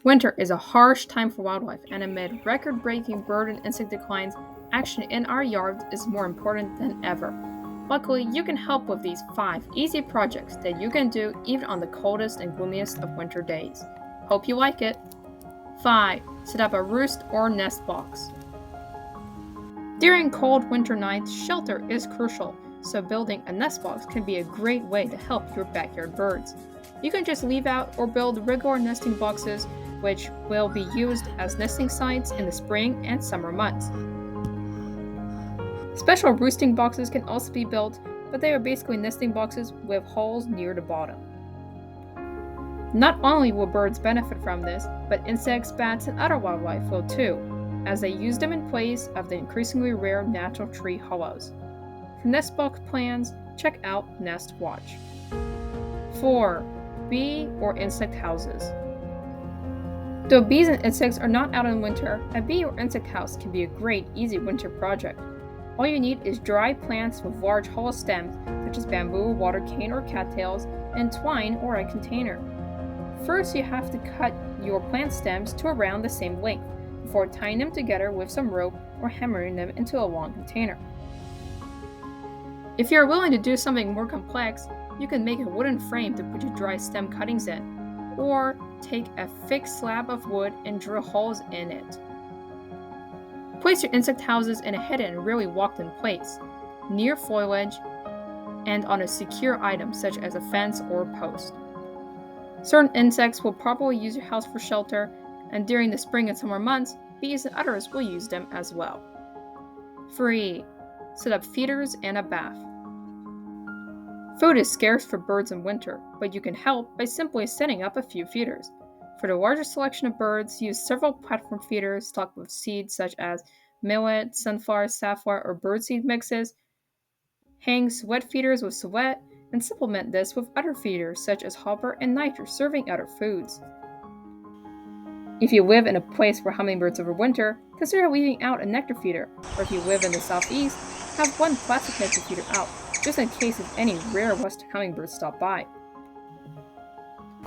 Winter is a harsh time for wildlife, and amid record breaking bird and insect declines, action in our yards is more important than ever. Luckily, you can help with these 5 easy projects that you can do even on the coldest and gloomiest of winter days. Hope you like it! 5. Set up a roost or nest box. During cold winter nights, shelter is crucial, so building a nest box can be a great way to help your backyard birds. You can just leave out or build regular nesting boxes, which will be used as nesting sites in the spring and summer months. Special roosting boxes can also be built, but they are basically nesting boxes with holes near the bottom. Not only will birds benefit from this, but insects, bats, and other wildlife will too, as they use them in place of the increasingly rare natural tree hollows. For nest box plans, check out Nest Watch. 4. Bee or insect houses. Though bees and insects are not out in winter, a bee or insect house can be a great, easy winter project. All you need is dry plants with large hollow stems, such as bamboo, water cane, or cattails, and twine or a container. First, you have to cut your plant stems to around the same length before tying them together with some rope or hammering them into a long container. If you are willing to do something more complex, you can make a wooden frame to put your dry stem cuttings in, or take a fixed slab of wood and drill holes in it. Place your insect houses in a hidden and rarely walked-in place, near foliage, and on a secure item such as a fence or post. Certain insects will probably use your house for shelter, and during the spring and summer months, bees and others will use them as well. 3. Set up feeders and a bath. Food is scarce for birds in winter, but you can help by simply setting up a few feeders. For the larger selection of birds, use several platform feeders stocked with seeds such as millet, sunflower, safflower, or birdseed mixes. Hang suet feeders with suet, and supplement this with other feeders such as hopper and niter serving other foods. If you live in a place where hummingbirds overwinter, consider leaving out a nectar feeder, or if you live in the southeast, have one plastic nectar feeder out, just in case if any rare western hummingbirds stop by.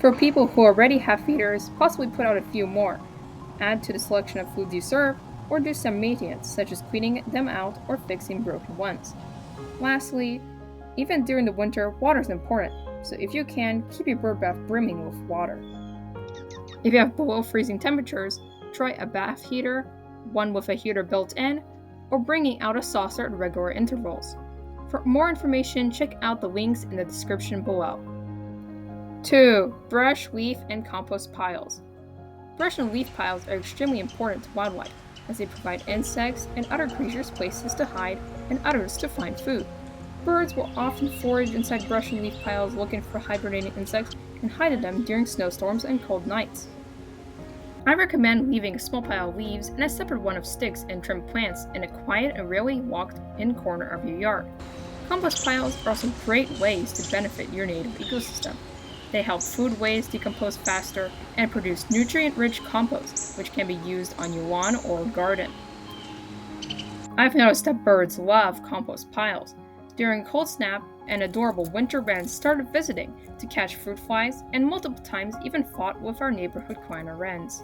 For people who already have feeders, possibly put out a few more. Add to the selection of foods you serve, or do some maintenance, such as cleaning them out or fixing broken ones. Lastly, even during the winter, water is important, so if you can, keep your bird bath brimming with water. If you have below freezing temperatures, try a bath heater, one with a heater built in, or bringing out a saucer at regular intervals. For more information, check out the links in the description below. 2. Brush, leaf, and compost piles. Brush and leaf piles are extremely important to wildlife, as they provide insects and other creatures places to hide and others to find food. Birds will often forage inside brush and leaf piles looking for hibernating insects and hide in them during snowstorms and cold nights. I recommend leaving a small pile of leaves and a separate one of sticks and trimmed plants in a quiet and rarely walked-in corner of your yard. Compost piles are also great ways to benefit your native ecosystem. They help food waste decompose faster and produce nutrient-rich compost, which can be used on your lawn or garden. I've noticed that birds love compost piles. During cold snap, an adorable winter wren started visiting to catch fruit flies and multiple times even fought with our neighborhood clyner wrens.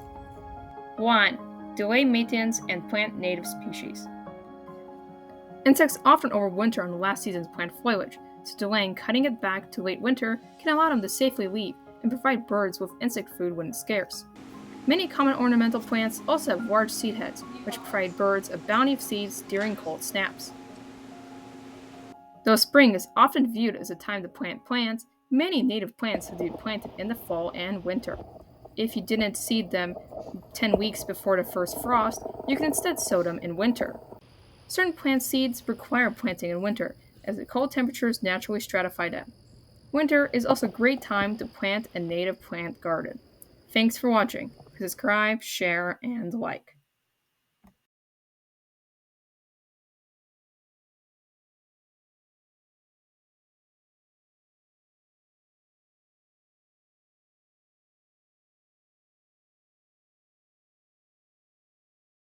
1. Delay maintenance and plant native species. Insects often overwinter on the last season's plant foliage, so delaying cutting it back to late winter can allow them to safely leave and provide birds with insect food when it's scarce. Many common ornamental plants also have large seed heads, which provide birds a bounty of seeds during cold snaps. Though spring is often viewed as a time to plant plants, many native plants have to be planted in the fall and winter. If you didn't seed them 10 weeks before the first frost, you can instead sow them in winter. Certain plant seeds require planting in winter, as the cold temperatures naturally stratify them. Winter is also a great time to plant a native plant garden. Thanks for watching. Subscribe, share, and like.